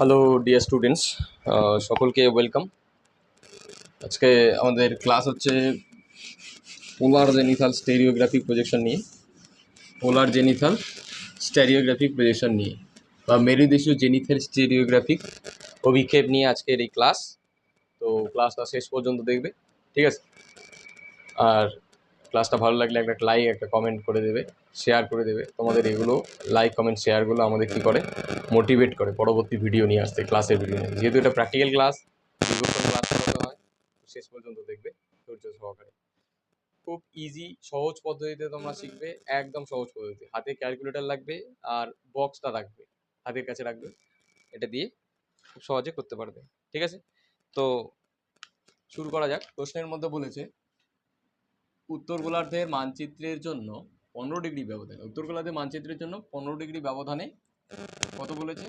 Hello dear students, সকলকে welcome. আজকে আমাদের ক্লাস হচ্ছে পোলার জেনিথাল স্টেরিওগ্রাফিক প্রজেকশন নিয়ে বা মেরুদেশীয় জেনিথাল স্টেরিওগ্রাফিক অভিক্ষেপ নিয়ে আজকের এই ক্লাস। তো ক্লাসটা শেষ পর্যন্ত দেখবে, ঠিক আছে? আর ক্লাসটা ভালো লাগলে একটা লাইক, একটা কমেন্ট করে দেবে, শেয়ার করে দেবে। তোমাদের এগুলো লাইক, কমেন্ট, শেয়ারগুলো আমাদের কী করে, মোটিভেট করে পরবর্তী ভিডিও নিয়ে আসতে, ক্লাসের ভিডিও নিয়ে। যেহেতু এটা প্র্যাকটিক্যাল ক্লাস, দীর্ঘক্ষণ ক্লাস করাতে হয়, শেষ পর্যন্ত দেখবে ধৈর্য সহকারে। খুব ইজি, সহজ পদ্ধতিতে তোমরা শিখবে, একদম সহজ পদ্ধতি। হাতে ক্যালকুলেটর লাগবে আর বক্সটা রাখবে, হাতের কাছে রাখবে, এটা দিয়ে খুব সহজে করতে পারবে, ঠিক আছে? তো শুরু করা যাক। প্রশ্নের মধ্যে বলেছে উত্তর গোলার্ধের মানচিত্রের জন্য 15 ডিগ্রি ব্যবধানে, উত্তর গোলার্ধের মানচিত্রের জন্য 15 ডিগ্রি ব্যবধানে কত বলেছে?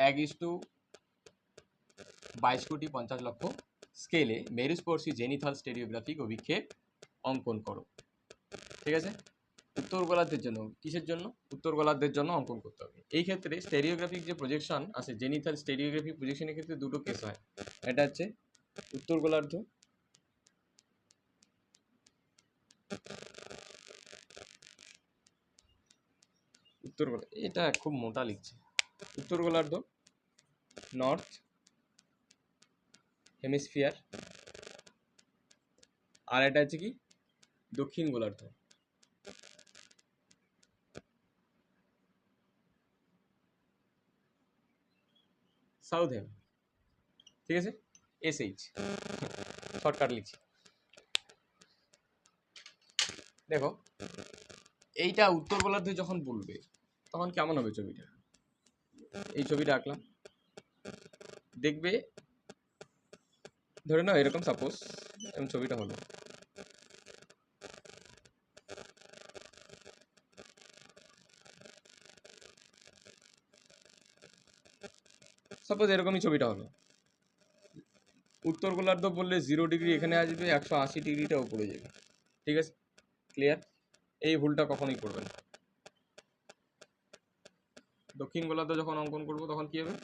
1:22,50,00,000 স্কেলে মেরুস্পর্শী জেনিথাল স্টেরিওগ্রাফিক অভিক্ষেপ অঙ্কন করো, ঠিক আছে? উত্তর গোলার্ধের জন্য, কিসের জন্য? উত্তর গোলার্ধের জন্য অঙ্কন করতে হবে। এই ক্ষেত্রে স্টেরিওগ্রাফিক যে প্রজেকশন আছে, জেনিথাল স্টেরিওগ্রাফিক প্রজেকশনের ক্ষেত্রে দুটো কেস হয়। এটা হচ্ছে উত্তর গোলার্ধ, এটা খুব মোটা লিখছে, উত্তর গোলার্ধ, নর্থ হেমিস্ফিয়ার, আর এটা হচ্ছে কি দক্ষিণ গোলার্ধ, সাউথ হেম, ঠিক আছে? SH শর্টকাট লিখছি। দেখো, এইটা উত্তর গোলার্ধে যখন বলবে তখন কেমন হবে ছবিটা? এই ছবিটা আঁকলাম, দেখবে, ধরে নাও এরকম, সাপোজ এরকম ছবিটা হলো। সাপোজ এরকমই ছবিটা হলো। উত্তর গোলার্ধ বললে 0 ডিগ্রি এখানে আসবে, 180 ডিগ্রিটা উপরে যাবে, ঠিক আছে? ক্লিয়ার? এই ভুলটা কখনোই করবে না। দক্ষিণ গোলার্ধ যখন অঙ্কন করবো তখন কি হবে?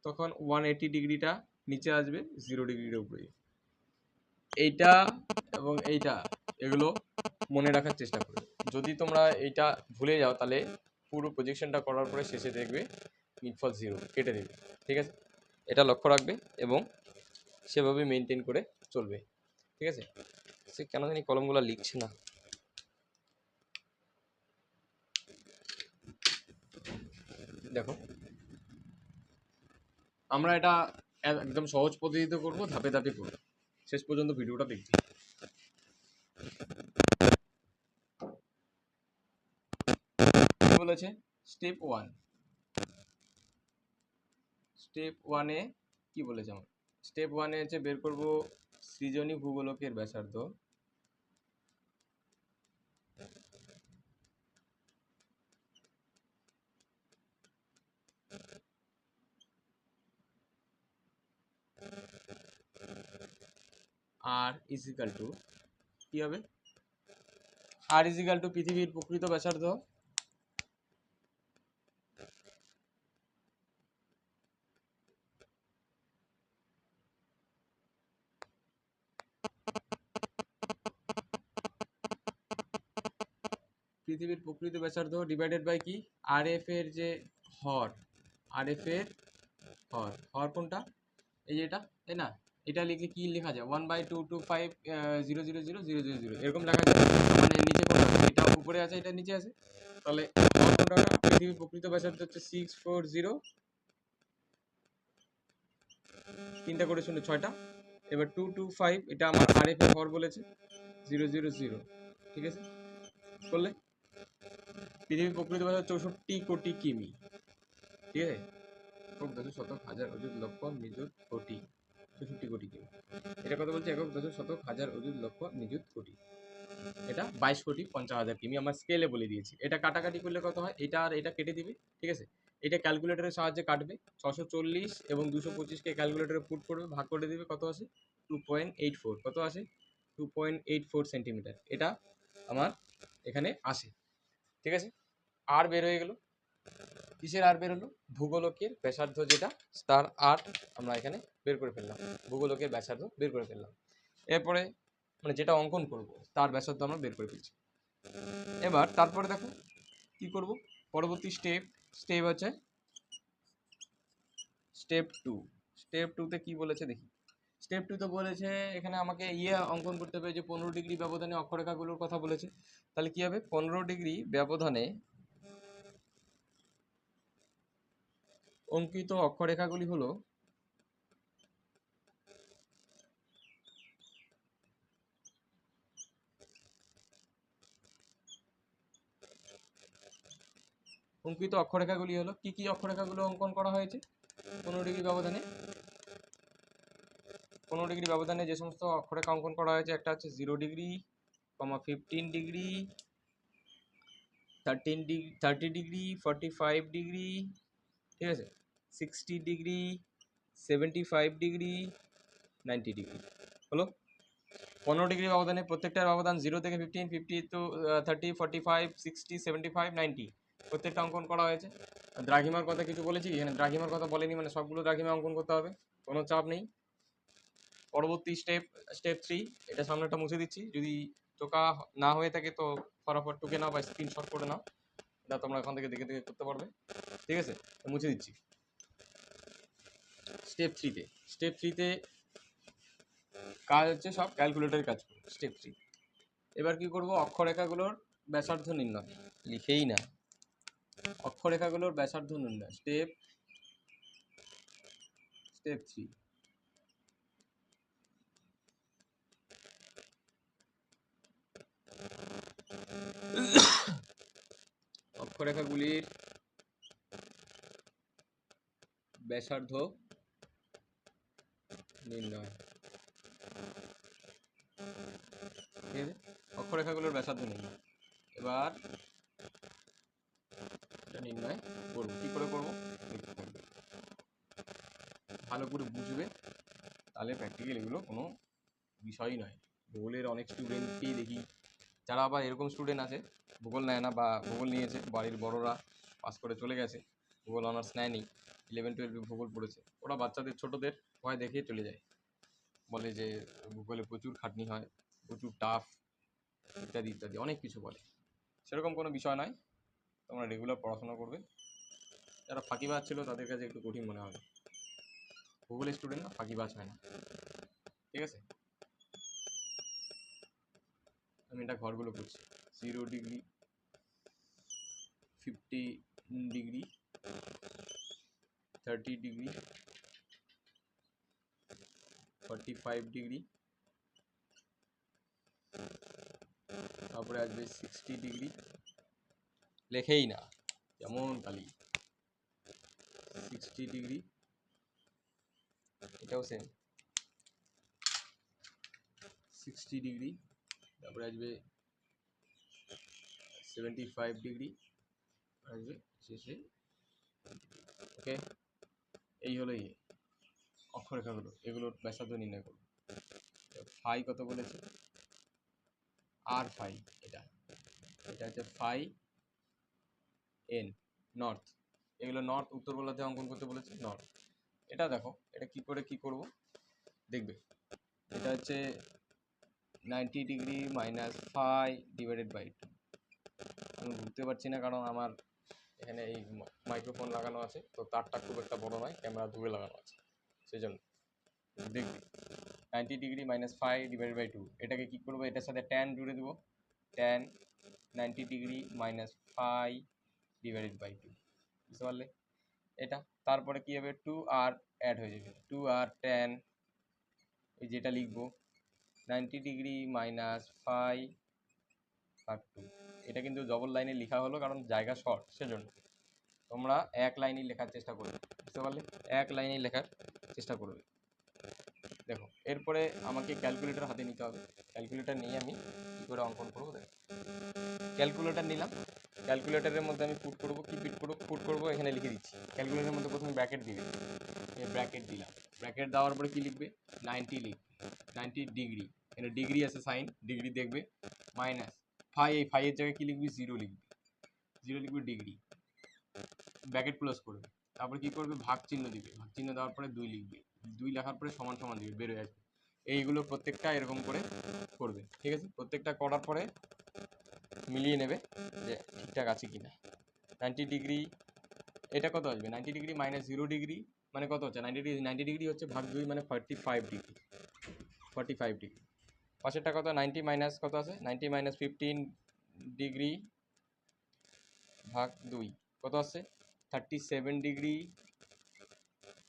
তখন 180 ডিগ্রিটা নিচে আসবে, 0 ডিগ্রিটা উপরে। এইটা এবং এইটা, এগুলো মনে রাখার চেষ্টা করবে। যদি তোমরা এইটা ভুলে যাও তাহলে পুরো প্রজেকশনটা করার পরে শেষে দেখবে নিটফল 0 কেটে দেবে, ঠিক আছে? এটা লক্ষ্য রাখবে এবং সেভাবে মেনটেন করে চলবে, ঠিক আছে? সে কেন জানি কলমগুলো লিখছে না। দেখো, আমরা এটা একদম সহজ পদ্ধতিতে করবো, ধাপে ধাপে করবো, শেষ পর্যন্ত ভিডিওটা দেখবে। বলেছে স্টেপ 1, স্টেপ 1-এ কি বলেছে? আমার স্টেপ 1-এ হচ্ছে বের করব সৃজনী ভূগোলকের ব্যাসার্ধ, আর ইজিক্যাল টু কি হবে? আর ইজিক্যাল টু পৃথিবীর প্রকৃত ব্যাসার্ধ পৃথিবীর প্রকৃত ব্যাসার্ধ ডিভাইডেড বাই কি? RF এর যে হর, RF এর হর, হর কোনটা? এই যে এটা, তাই না? এটা লিখলে কি লেখা যায়? 1/225,000,000,000 এরকম লেখা যায়। মানে নিচে কোনটা? এটা উপরে আছে, এটা নিচে আছে, তাহলে হর কোনটা? পৃথিবীর প্রকৃত ব্যাসার্ধ হচ্ছে 640, তিনটা করে শুনে 6টা। এবার 225, এটা আমার RF এর হর বলেছে 000, ঠিক আছে? করলে পৃথিবীর প্রকৃত ব্যাসার্ধ 64 কোটি কিমি, ঠিক আছে? একক দশক শতক হাজার অযুত লক্ষ নিযুত কোটি, 64 কোটি কিমি। এটা কথা বলছে একক দশক শতক হাজার অযুত লক্ষ নিযুত কোটি, এটা 22,50,000 কিমি। আমার স্কেলে বলে দিয়েছি। এটা কাটাকাটি করলে কত হয়? এটা আর এটা কেটে দিবে, ঠিক আছে? এটা ক্যালকুলেটরের সাহায্যে কাটবে। 640 এবং 225-কে ক্যালকুলেটরে পুট করবে, ভাগ করে দিবে, কত আসে? 2.84। কত আসে? 2.84 সেন্টিমিটার। এটা আমার এখানে আসে। ঠিক আছে, আর বের হয়ে গেল। কিসের আর বের হলো? ভূগোলকের ব্যাসার্ধ যেটা তার আর আমরা এখানে বের করে ফেললাম, ভূগোলকের ব্যাসার্ধ বের করে ফেললাম। এরপরে মানে যেটা অঙ্কন করব তার ব্যাসার্ধ আমরা বের করে ফেলছি। এবার তারপরে দেখো কি করব, পরবর্তী স্টেপ হচ্ছে স্টেপ টু। স্টেপ টুতে কি বলেছে দেখি। স্টেপ টুতে বলেছে এখানে আমাকে অঙ্কন করতে হবে যে 15 ডিগ্রি ব্যবধানে অক্ষরেখাগুলোর কথা বলেছে। তাহলে কি হবে, 15 ডিগ্রি ব্যবধানে অঙ্কিত অক্ষরেখাগুলি হলো কি কি অক্ষরেখাগুলো অঙ্কন করা হয়েছে 15 ডিগ্রি ব্যবধানে। 15 ডিগ্রি ব্যবধানে যে সমস্ত অক্ষরেখা অঙ্কন করা হয়েছে, একটা হচ্ছে 0 ডিগ্রি, 15 ডিগ্রি, 30 ডিগ্রি, 45 ডিগ্রি, ঠিক আছে, 60 ডিগ্রি, 75 ডিগ্রি, 90 ডিগ্রি। হলো 15 ডিগ্রি ব্যবধানে প্রত্যেকটার ব্যবধান 0 থেকে 15, 50 to 30, 45, 60, 75, 90 প্রত্যেকটা অঙ্কন করা হয়েছে। দ্রাঘিমার কথা কিছু বলেছি এখানে? দ্রাঘিমার কথা বলেনি, মানে সবগুলো দ্রাঘিমা অঙ্কন করতে হবে, কোনো চাপ নেই। পরবর্তী স্টেপ 3, এটা সামনেটা মুছে দিচ্ছি, যদি টোকা না হয়ে থাকে তো ফটাফট টুকে নাও বা স্ক্রিনশট করে নাও, এটা তোমরা এখান থেকে দেখে দেখে করতে পারবে। ঠিক আছে, মুছে দিচ্ছি। স্টেপ থ্রিতে কাজ হচ্ছে সব ক্যালকুলেটরের কাজ করবো। স্টেপ 3 এবার কি করব, অক্ষরেখাগুলোর ব্যাসার্ধ নির্ণয়, লিখেই না, অক্ষরেখাগুলোর ব্যাসার্ধ নির্ণয়। স্টেপ 3 অক্ষরেখাগুলির ব্যাসার্ধ নির্ণয়। ঠিক আছে, অক্ষরেখাগুলোর ব্যাসার্ধ নির্ণয়। এবার এটা নির্ণয় করবো, কি করে করবো দেখতে থাকবে, ভালো করে বুঝবে, তাহলে প্র্যাকটিক্যাল এগুলো কোনো বিষয়ই নয়। ভূগোলের অনেক স্টুডেন্টকেই দেখি, যারা আবার এরকম স্টুডেন্ট আছে ভূগোল নেয় না বা ভূগোল নিয়েছে বাড়ির বড়রা পাস করে চলে গেছে, ভূগোল অনার্স নেয়নি, 11-12 ভূগোল পড়েছে, ওরা বাচ্চাদের ছোটদের ভয় দেখিয়ে চলে যায়, বলে যে ভূগোলে প্রচুর খাটনি হয়, প্রচুর টাফ, ইত্যাদি ইত্যাদি অনেক কিছু বলে। সেরকম কোনো বিষয় নয়, তোমরা রেগুলার পড়াশোনা করবে। যারা ফাঁকিবাজ ছিল তাদের কাছে একটু কঠিন মনে হবে, ভূগোলের স্টুডেন্ট না ফাঁকিবাজ হয় না। ঠিক আছে, আমি এটা ঘরগুলো করছি। 0 ডিগ্রি, 50 ডিগ্রি, 30 ডিগ্রি, 45 ডিগ্রি, তারপরে আসবে 60 ডিগ্রি, লেখেই না যেমন কালি, 60 ডিগ্রি, এটাও সেম 60 ডিগ্রি, তারপরে আসবে 75 ডিগ্রি, আসবে শেষে। ওকে, এই হলো অক্ষরেখাগুলো, এগুলোর ব্যাসার্ধ নির্ণয় করবো। ফাই কত বলেছে, আর ফাই, এটা হচ্ছে ফাই এন, নর্থ, এগুলো নর্থ, উত্তর গোলার্ধে অঙ্কন করতে বলেছে নর্থ। এটা দেখো, এটা কি করে কি করব দেখবে। এটা হচ্ছে 90 degree minus phi divided by 2। আমি বুঝতে পারছি না কারণ আমার এখানে এই মাইক্রোফোন লাগানো আছে, তো তারটা খুব একটা বড় নয়, ক্যামেরা দূরে লাগানো আছে, সেই জন্য দেখবে 90 degree minus phi divided by 2, এটাকে কী করবো, এটার সাথে ট্যান জুড়ে দেবো, tan 90 degree minus phi divided by 2, বুঝতে পারলে এটা। তারপরে কী হবে, 2 আর অ্যাড হয়ে যাবে, 2 আর ট্যান, এই যেটা লিখবো 90 ডিগ্রি মাইনাস ফাই ভাগ 2, এটা কিন্তু ডবল লাইনে লেখা হলো কারণ জায়গা শর্ট, সেজন্য তোমরা এক লাইনে লেখার চেষ্টা করবে, বুঝতে পারলে, এক লাইনে লেখার চেষ্টা করবে। দেখো এরপরে আমাকে ক্যালকুলেটর হাতে নিতে হবে, ক্যালকুলেটর নিয়ে আমি কী করে অঙ্কন করবো দেখো। ক্যালকুলেটর নিলাম, ক্যালকুলেটরের মধ্যে আমি পুট করবো, এখানে লিখে দিচ্ছি। ক্যালকুলেটরের মধ্যে প্রথমে ব্র্যাকেট দিবে, ব্র্যাকেট দিলাম, ব্র্যাকেট দেওয়ার পরে কি লিখবে, 90 লিখবে, 90 ডিগ্রি, এখানে ডিগ্রি আছে সাইন, ডিগ্রি দেখবে, মাইনাস এই ফাইয়ের জায়গায় কি লিখবি, 0 লিখবি, 0 লিখবি ডিগ্রি, ব্র্যাকেট ক্লোজ করবে, তারপরে কি করবে, ভাগ চিহ্ন দিবে, ভাগ চিহ্ন দেওয়ার পরে 2 লিখবে, 2 লেখার পরে সমান সমান দিবে, বেরোয় আসবে। এইগুলো প্রত্যেকটা এরকম করে করবে, ঠিক আছে। প্রত্যেকটা করার পরে মিলিয়ে নেবে যে ঠিকঠাক আছে কিনা। 90 ডিগ্রি, এটা কত আসবে, 90 ডিগ্রি মাইনাস 0 ডিগ্রি মানে কত হচ্ছে, 90 ডিগ্রি হচ্ছে ভাগ 2 মানে 45 ডিগ্রি, 45 ডিগ্রি। পাশেরটা কত, 90 মাইনাস কত আছে, 90 মাইনাস 15 ডিগ্রি ভাগ 2 কত আসছে, 37 ডিগ্রি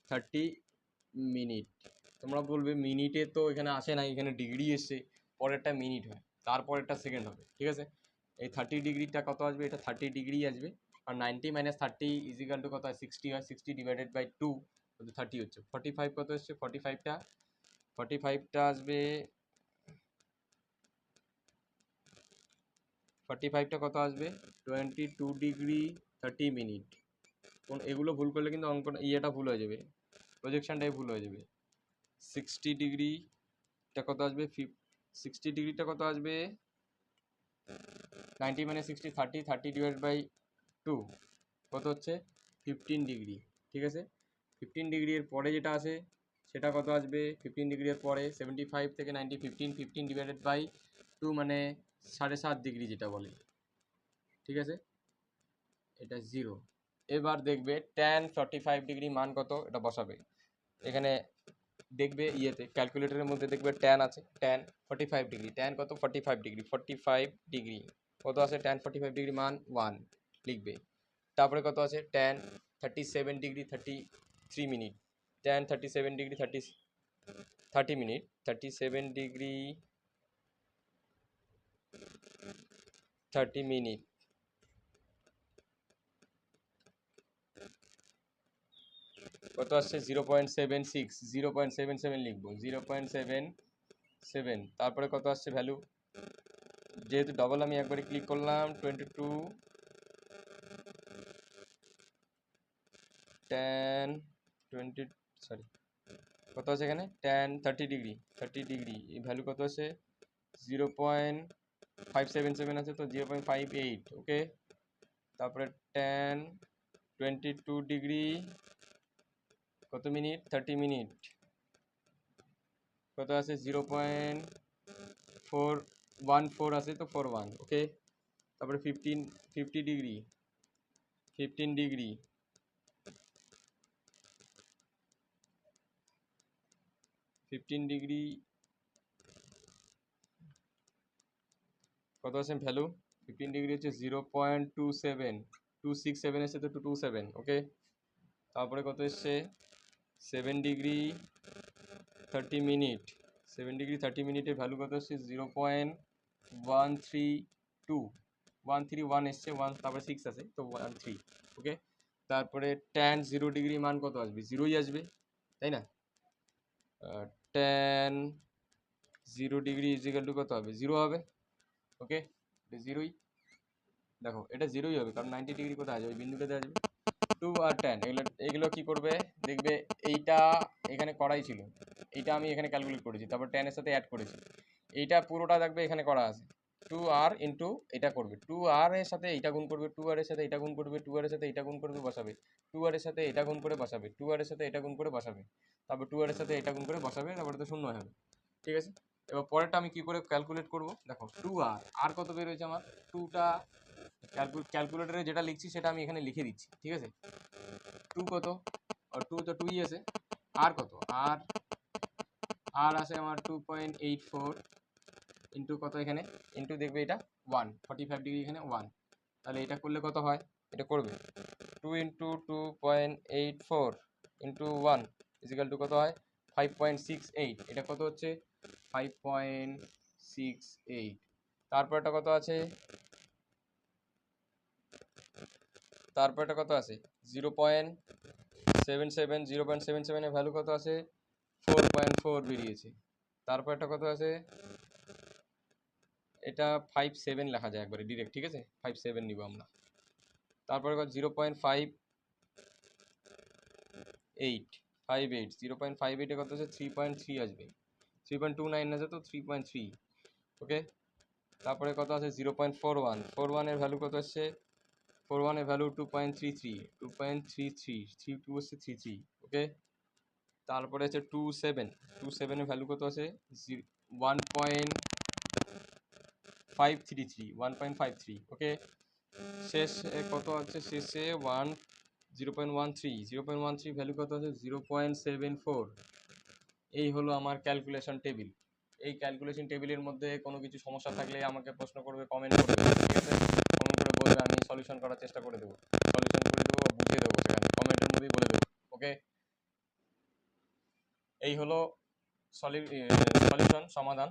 30 মিনিট। তোমরা বলবে মিনিটে তো এখানে আসে না, এখানে ডিগ্রি এসছে, পরেরটা মিনিট হয়, তারপরেরটা সেকেন্ড হবে, ঠিক আছে। এই 30 ডিগ্রিটা কত আসবে, এটা 30 ডিগ্রি আসবে। আর 90 মাইনাস 30 ইজিক্যাল টু কত হয়, 60 হয়, 60 ডিভাইডেড বাই 2 30 হচ্ছে। 45 কত এসছে, 45টা আসবে, 45টা কত আসবে, 22 ডিগ্রি 30 মিনিট। কোন এগুলো ভুল করলে কিন্তু অঙ্ক ইয়েটা ভুল হয়ে যাবে, প্রজেকশনটাই ভুল হয়ে যাবে। 60 ডিগ্রিটা কত আসবে, 60 ডিগ্রিটা কত আসবে, 90 মানে 60, 30 ডিভাইড বাই 2 কত হচ্ছে, 15 ডিগ্রি, ঠিক আছে। 15 ডিগ্রি এর পরে যেটা আছে সেটা কত আসবে, 15 ডিগ্রির পরে 75 থেকে 90, 15 ডিভাইডেড বাই 2 মানে 7.5 ডিগ্রি যেটা বলে, ঠিক আছে, এটা 0। এবার দেখবে tan 45 ডিগ্রি মান কত, এটা বসাবে এখানে, দেখবে ইয়েতে ক্যালকুলেটরের মধ্যে দেখবে tan আছে, tan 45 ডিগ্রি, tan কত 45 ডিগ্রি, 45 ডিগ্রি কত আছে, tan 45 ডিগ্রি মান 1 লিখবে। তারপরে কত আছে, tan 37 degree 33 minute, tan 37 degree 30 minute, 37 degree 30 minute কত আসছে, 0.76, 0.77 লিখবো, 0.77। তারপরে কত আসছে ভ্যালু, যেহেতু ডবল আমি একবারে ক্লিক করলাম, 22 tan 20 সরি কত আছে এখানে, tan 30 ডিগ্রি এই ভ্যালু কত আছে, 0.577 আছে, তো 0.58, ওকে। তারপরে tan 22 ডিগ্রি কত মিনিট, 30 মিনিট কত আছে, 0.414 আছে, তো 41, ওকে। তারপরে 50 ডিগ্রি 15 ডিগ্রি কত আছে ভ্যালু, 15 ডিগ্রি হচ্ছে 0.267 এসছে, তো 227, ওকে। তারপরে কত এসছে, 7 ডিগ্রি 30 মিনিট, 7 ডিগ্রি 30 মিনিটের ভ্যালু কত এসছে, 0.132 এসছে, 1 তারপরে 6 আছে, তো 13, ওকে। তারপরে tan 0 ডিগ্রি মান কত আসবে, 0ই আসবে, তাই না। tan 0 ডিগ্রি ইজিক্যাল টু কত হবে, 0 হবে, ওকে। এটা 0ই, দেখো এটা 0ই হবে, কারণ 90 ডিগ্রি কোথায় আসবে, ওই বিন্দুটাতে আসবে। 2 আর tan এগুলো কি করবে, দেখবে এইটা এখানে করাই ছিল, এইটা আমি এখানে ক্যালকুলেট করেছি, তারপর tan এর সাথে অ্যাড করেছি, এইটা পুরোটা দেখবে এখানে করা আছে। 2r ইন্টু এটা করবে, 2r এর সাথে এইটা গুণ করবে, 2r এর সাথে এটা গুণ করবে, 2r এর সাথে এটা গুণ করবে, বসাবে, 2r এর সাথে এটা গুণ করে বসাবে, 2r এর সাথে এটা গুণ করে বসাবে, তারপর 2r এর সাথে এটা গুণ করে বসাবে, তারপরে তো শূন্য হবে, ঠিক আছে। এবার পরেরটা আমি কি করে ক্যালকুলেট করব, দেখো 2r, আর কত বের হয়েছে আমার, 2টা ক্যালকুলেটরে যেটা লিখছি সেটা আমি এখানে লিখে দিচ্ছি, ঠিক আছে। 2 কত, আর 2 তো 2ই আছে, আর কত, আর আর আছে আমার 2.84 ইন্টু কত এখানে, ইন্টু দেখবে এটা 1, 45 ডিগ্রি এখানে 1, তাহলে এটা করলে কত হয়, এটা করবে 2 ইন্টু 2.84 ইন্টু 1 ইজিক্যাল টু কত হয়, 5.68, এটা কত হচ্ছে 5.68। তারপর এটা কত আছে, তারপর এটা কত আছে, 0.77 এর ভ্যালু কত আছে, 4.4 বেরিয়েছে। তারপর এটা কত আছে, এটা 57 লেখা যায় একবারে ডিরেক্ট, ঠিক আছে, 57 নিব আমরা। তারপরে 0.58 কত আছে, 3.3 আসবে, 3.29 আছে, তো 3.3, ওকে। তারপরে কত আছে 0.41, এর ভ্যালু কত আসছে, 41 এর ভ্যালু 2.33, 2.33, 3 হচ্ছে 33, ওকে। তারপরে আছে 27 এর ভ্যালু কত আছে 1.533, ওকে। শেষে কত আছে, শেষে 0.13 ভ্যালু কত আছে 0.74। এই হলো আমার ক্যালকুলেশন টেবিল। এই ক্যালকুলেশন টেবিলের মধ্যে কোনো কিছু সমস্যা থাকলে আমাকে প্রশ্ন করবে, কমেন্ট করবে, ঠিক আছে। কমেন্ট করে বলবে, আমি সলিউশন করার চেষ্টা করে দেবো, সলিউশন করে দেবো, বুঝিয়ে দেবো, সেখানে কমেন্টের মধ্যেই বলে দেবো, ওকে। এই হলো সলিউশন, সমাধান।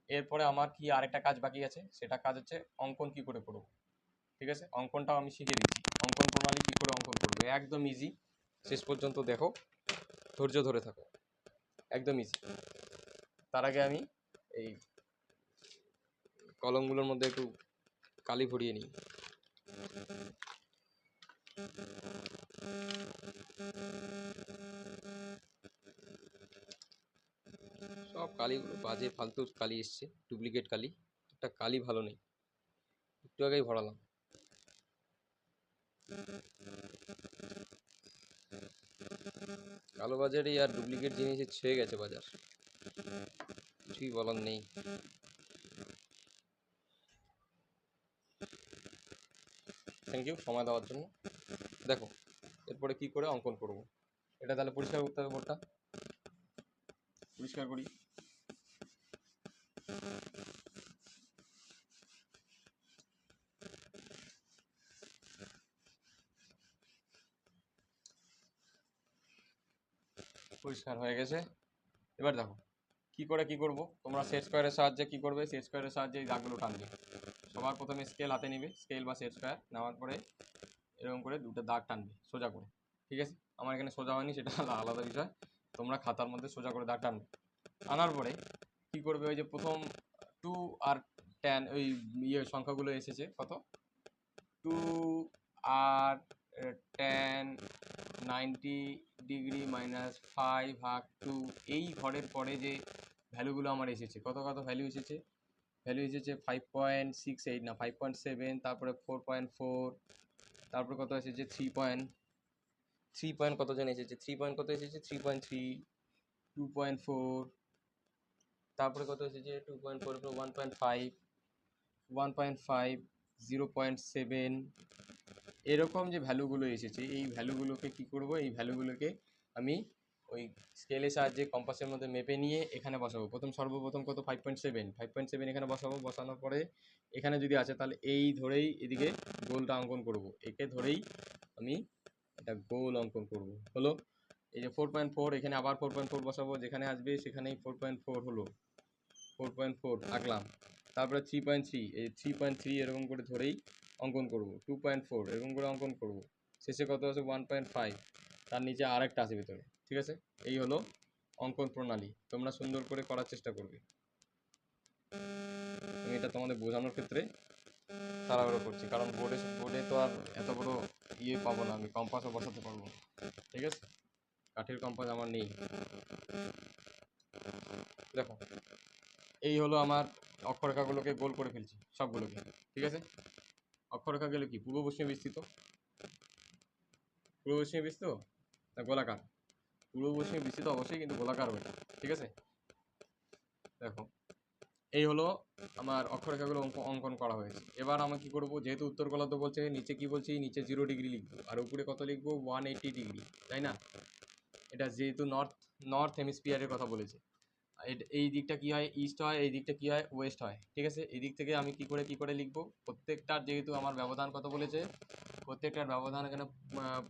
এরপরে আমার কি আরেকটা কাজ বাকি আছে, সেটা কাজ হচ্ছে অঙ্কন কি করে করব, ঠিক আছে। অঙ্কনটাও আমি শিখে দিচ্ছি, অঙ্কন প্রণালী কি করে অঙ্কন করবে, একদম ইজি। শেষ পর্যন্ত দেখো, ধৈর্য ধরে থাকো, একদম ইজি। তার আগে আমি এই কলমগুলোর মধ্যে একটু কালি ভরিয়ে নিই। সব কালিগুলো বাজে ফালতু কালি এসছে, ডুপ্লিকেট কালি, একটা কালি ভালো নেই, একটু আগেই ভরালাম। কালো বাজারে আর ডুপ্লিকেট জিনিসের ছেয়ে গেছে বাজার, কিছুই বলার নেই। থ্যাংক ইউ সময় দেওয়ার জন্য। দেখো এরপরে কি করে অঙ্কন করব, এটা তাহলে পরিষ্কার করতে হবে, বোর্ডটা পরিষ্কার করি। পরিষ্কার হয়ে গেছে। এবার দেখো কি করে কি করব, তোমরা সেট স্কোয়ারের সাহায্যে কি করবে, সেট স্কোয়ারের সাহায্যে এই দাগগুলো টানবে। সবার প্রথমে স্কেল হাতে নিবে, স্কেল বা সেট স্কোয়ার নেওয়ার পরে এরকম করে দুটো দাগ টানবে সোজা করে, ঠিক আছে। আমার এখানে সোজা হয়নি, সেটা আলাদা বিষয়, তোমরা খাতার মধ্যে সোজা করে দাগ টানবে। আনার পরে কি করবে, ওই যে প্রথম 2 আর 10 ওই সংখ্যাগুলো এসেছে, কত 2 আর 10, 90 ডিগ্রি -5/2, এই ঘরের পরে যে ভ্যালুগুলো আমার এসেছে, কত কত ভ্যালু এসেছে, 5.68 না 5.7, তারপরে 4.4, তারপরে কত এসেছে 3 পয়েন্ট কত জন এসেছে, 3 পয়েন্ট কত এসেছে 3.3, 2.4, তারপরে কত এসেছে 2.4, 1.5, 1.5, 0.7, এরকম যে ভ্যালুগুলো এসেছে, এই ভ্যালুগুলোকে কি করব, এই ভ্যালুগুলোকে আমি ওই স্কেলের সাহায্যে কম্পাসের মধ্যে মেপে নিয়ে এখানে বসাবো। সর্বপ্রথম কত 5.7 এখানে বসাবো। বসানোর পরে এখানে যদি আছে তাহলে এই ধরেই এদিকে গোলটা অঙ্কন করব, একে ধরেই আমি এটা গোল অঙ্কন করব। হলো এই যে 4.4, এখানে আবার 4.4 বসাবো, যেখানে আসবে সেখানেই 4.4 হলো, 4.4 আঁকলাম। তারপরে 3.3, এই 3.3 এরকম করে ধরেই অঙ্কন করব। 2.4 এরকম করে অঙ্কন করব। শেষে কত আছে 1.5, তার নিচে আরেকটা আছে ভিতরে, ঠিক আছে। এই হলো অঙ্কন প্রণালী, তোমরা সুন্দর করে করার চেষ্টা করবে। আমি এটা তোমাদের বোঝানোর ক্ষেত্রে তাড়াহুড়ো করছি, কারণ বোর্ডে তো আর এত বড় পাবো না, আমি কম্পাসও বসাতে পারবো না, ঠিক আছে। কাঠের কম্পাস আমার নেই। দেখো এই হলো আমার অক্ষরেখাগুলোকে গোল করে ফেলছি সবগুলোকে, ঠিক আছে। অক্ষরেখাগুলো কি পূর্ব পশ্চিমে বিস্তৃত, পূর্ব পশ্চিমে বিস্তৃত না গোলাকার, পূর্ব পশ্চিমে বিস্তৃত অবশ্যই, কিন্তু গোলাকার ওইটা, ঠিক আছে। দেখো এই হলো আমার অক্ষরেখাগুলো অঙ্কন করা হয়েছে। এবার আমি কি করব, যেহেতু উত্তর গোলার্ধ বলছে, নিচে কি বলছি, নিচে 0 ডিগ্রি লিখবো, আর উপরে কত লিখবো 180 ডিগ্রি, তাই না। এটা যেহেতু নর্থ হেমিস্ফিয়ারের কথা বলেছে, এই দিকটা কি হয় ইস্ট হয়, এই দিকটা কি হয় ওয়েস্ট হয়, ঠিক আছে। এই দিক থেকে আমি কি করে লিখবো, প্রত্যেকটার যেহেতু আমার ব্যবধান কত বলেছে, প্রত্যেকটার ব্যবধান এখানে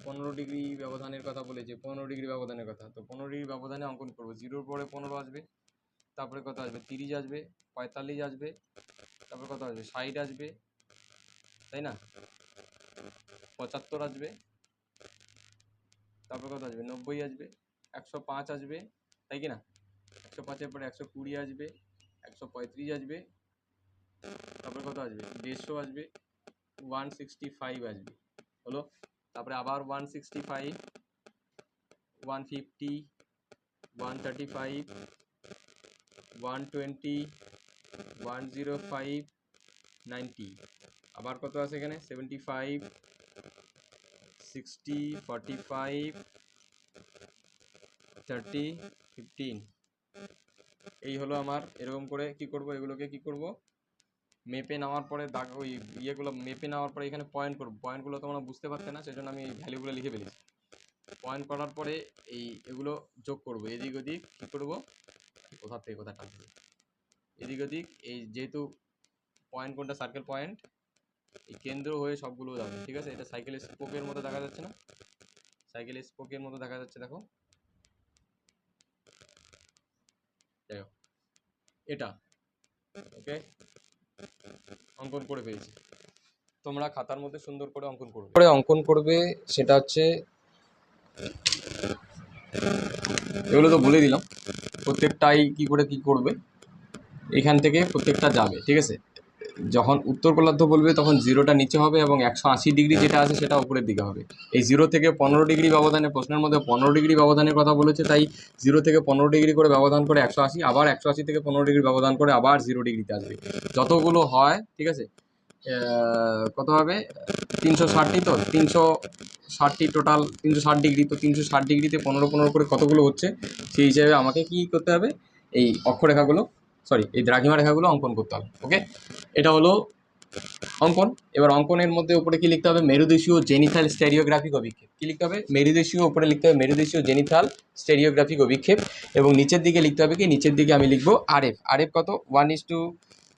15 ডিগ্রি ব্যবধানের কথা বলেছে, 15 ডিগ্রি ব্যবধানের কথা, তো 15 ডিগ্রি ব্যবধানে অঙ্কন করবো। 0-র পরে 15 আসবে, তারপরে কত আসবে 30 আসবে, 45 আসবে, তারপরে কত আসবে 60 আসবে, তাই না, 75 আসবে, তারপরে কত আসবে 90 আসবে, 105 আসবে, তাই কি না। 105-এর পরে 120 আসবে, 135 আসবে, তারপরে কত আসবে 150 আসবে, 165 আসবে, হলো। তারপরে আবার 165, 150, 135, 120, 105, 90, আবার কত আছে এখানে 75, 60, 45, 30, 15। এই হলো আমার। এরকম করে কি করব, এগুলোকে কি করব, মেপে নেওয়ার পরে দাগ, ওই ইয়েগুলো মেপে নেওয়ার পরে এখানে পয়েন্ট করব। পয়েন্টগুলো তোমরা বুঝতে পারতে না, সেজন্য আমি এই ভ্যালুগুলো লিখে ফেলেছি। পয়েন্ট করার পরে এগুলো যোগ করব, এদিক ওদিক কী করব, কোথা থেকে কোথা টানতে, এদিক ওদিক, এই যেহেতু পয়েন্ট কোনটা সার্কেল পয়েন্ট, এই কেন্দ্র হয়ে সবগুলো যাবে, ঠিক আছে। এটা সাইকেলের স্পোকের মতো দেখা যাচ্ছে না, সাইকেলের স্পোকের মতো দেখা যাচ্ছে, দেখো, যাই হোক এটা ওকে অঙ্কন করে ফেলেছি। তোমরা খাতার মধ্যে সুন্দর করে অঙ্কন করবে, সেটা হচ্ছে এগুলো তো বলে দিলাম, প্রত্যেকটাই কি করে কি করবে, এখান থেকে প্রত্যেকটা যাবে, ঠিক আছে। যখন উত্তর গোলার্ধ বলবে তখন জিরোটা নিচে হবে এবং 180 ডিগ্রি যেটা আছে সেটা উপরের দিকে হবে। এই 0 থেকে 15 ডিগ্রি ব্যবধানে, প্রশ্নের মধ্যে 15 ডিগ্রি ব্যবধানের কথা বলেছে, তাই 0 থেকে 15 ডিগ্রি করে ব্যবধান করে 180, আবার 180 থেকে 15 ডিগ্রি ব্যবধান করে আবার 0 ডিগ্রিতে আসবে। যতগুলো হয়, ঠিক আছে, কত হবে 360, তো 360 টোটাল 360 ডিগ্রি, তো 360 ডিগ্রিতে 15 করে কতগুলো হচ্ছে, সেই হিসাবে আমাকে কি করতে হবে, এই অক্ষরেখাগুলো, সরি, এই দ্রাঘিমা রেখাগুলো অঙ্কন করতে হবে। ওকে, এটা হলো অঙ্কন। এবার অঙ্কনের মধ্যে উপরে কি লিখতে হবে, মেরুদেশীয় জেনিথাল স্টেরিওগ্রাফিক অভিক্ষেপ। কি লিখতে হবে, মেরুদেশীয়, উপরে লিখতে হবে মেরুদেশীয় জেনিথাল স্টেরিওগ্রাফিক অভিক্ষেপ, এবং নিচের দিকে লিখতে হবে কি, নিচের দিকে আমি লিখবো আরএফ। আরএফ কত, 1:2,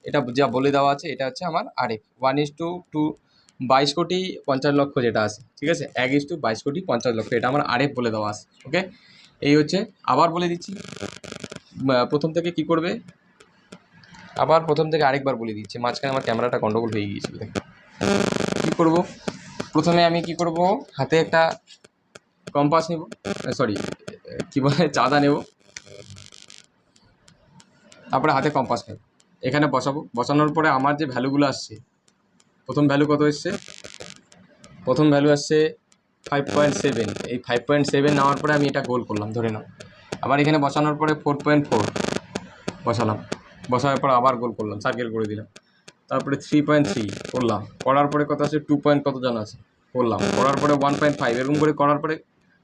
এটা যা বলে দেওয়া আছে, এটা হচ্ছে আমার আরএফ 1:2, 22 কোটি 50 লক্ষ যেটা আছে, ঠিক আছে, 1:22 কোটি 50 লক্ষ, এটা আমার আরএফ বলে দেওয়া আছে। ওকে, এই হচ্ছে। আবার বলে দিচ্ছি, প্রথম থেকে কি করবে, আবার প্রথম থেকে আরেকবার বলে দিচ্ছি, মাঝখানে আমার ক্যামেরাটা গন্ডগোল হয়ে গিয়েছিল। কী করব, প্রথমে আমি কি করব, হাতে একটা কম্পাস নেব, সরি কি বলে, চাঁদা নেব, তারপরে হাতে কম্পাস নেব, এখানে বসাবো। বসানোর পরে আমার যে ভ্যালুগুলো আসছে, প্রথম ভ্যালু কত এসছে, প্রথম ভ্যালু আসছে 5.7। এই 5.7 নেওয়ার পরে আমি এটা গোল করলাম, ধরে নাও। আবার এখানে বসানোর পরে 4.4 বসালাম, বসানোর পর আবার গোল করলাম, সার্কেল করে দিলাম। তারপরে 3.3 করলাম, করার পরে কত আছে 2 পয়েন্ট কত জন আছে করলাম, করার পরে 1.5, এরকম করে করার পরে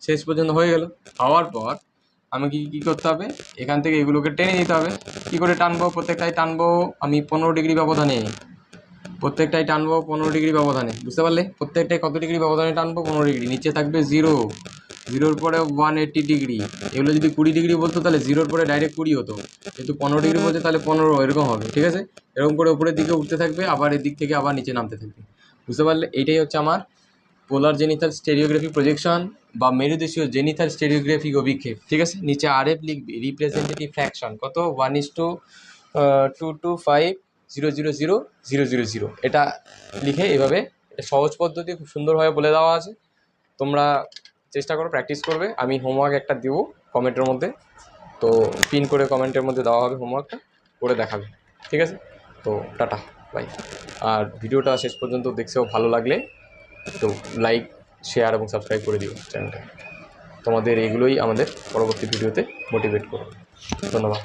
শেষ পর্যন্ত হয়ে গেল। হওয়ার পর আমাকে কী করতে হবে, এখান থেকে এগুলোকে টেনে নিতে হবে। কী করে টানবো, প্রত্যেকটাই টানবো আমি 15 ডিগ্রি ব্যবধানে, প্রত্যেকটাই টানবো 15 ডিগ্রি ব্যবধানে, বুঝতে পারলে, প্রত্যেকটাই কত ডিগ্রি ব্যবধানে টানবো, 15 ডিগ্রি। নিচে থাকবে 0, 0-র পরে 180 ডিগ্রি। এগুলো যদি 20 ডিগ্রি বলতো তাহলে 0-র পরে ডাইরেক্ট 20 হতো, যেহেতু 15 ডিগ্রি বলছে তাহলে 15, এরকম হবে, ঠিক আছে। এরকম করে উপরের দিকে উঠতে থাকবে, আবার এদিক থেকে আবার নিচে নামতে থাকবে, বুঝতে পারলে। এইটাই হচ্ছে আমার পোলার জেনিথাল স্টেরিওগ্রাফিক প্রজেকশন বা মেরুদেশীয় জেনিথাল স্টেরিওগ্রাফিক অভিক্ষেপ, ঠিক আছে। নিচে আরএফ লিখবি, রিপ্রেজেন্টেটিভ ফ্র্যাকশন কত, 1:225,000,000, এটা লিখে এভাবে, এটা সহজ পদ্ধতি, খুব সুন্দরভাবে বলে দেওয়া আছে। তোমরা চেষ্টা করো, প্র্যাকটিস করবে। আমি হোমওয়ার্ক একটা দেবো কমেন্টের মধ্যে, তো পিন করে কমেন্টের মধ্যে দেওয়া হবে, হোমওয়ার্কটা করে দেখাবে, ঠিক আছে। তো টাটা, বাই। আর ভিডিওটা শেষ পর্যন্ত দেখছেও, ভালো লাগলে তো লাইক, শেয়ার এবং সাবস্ক্রাইব করে দিও চ্যানেলটা। তোমাদের এগুলোই আমাদের পরবর্তী ভিডিওতে মোটিভেট করো। ধন্যবাদ।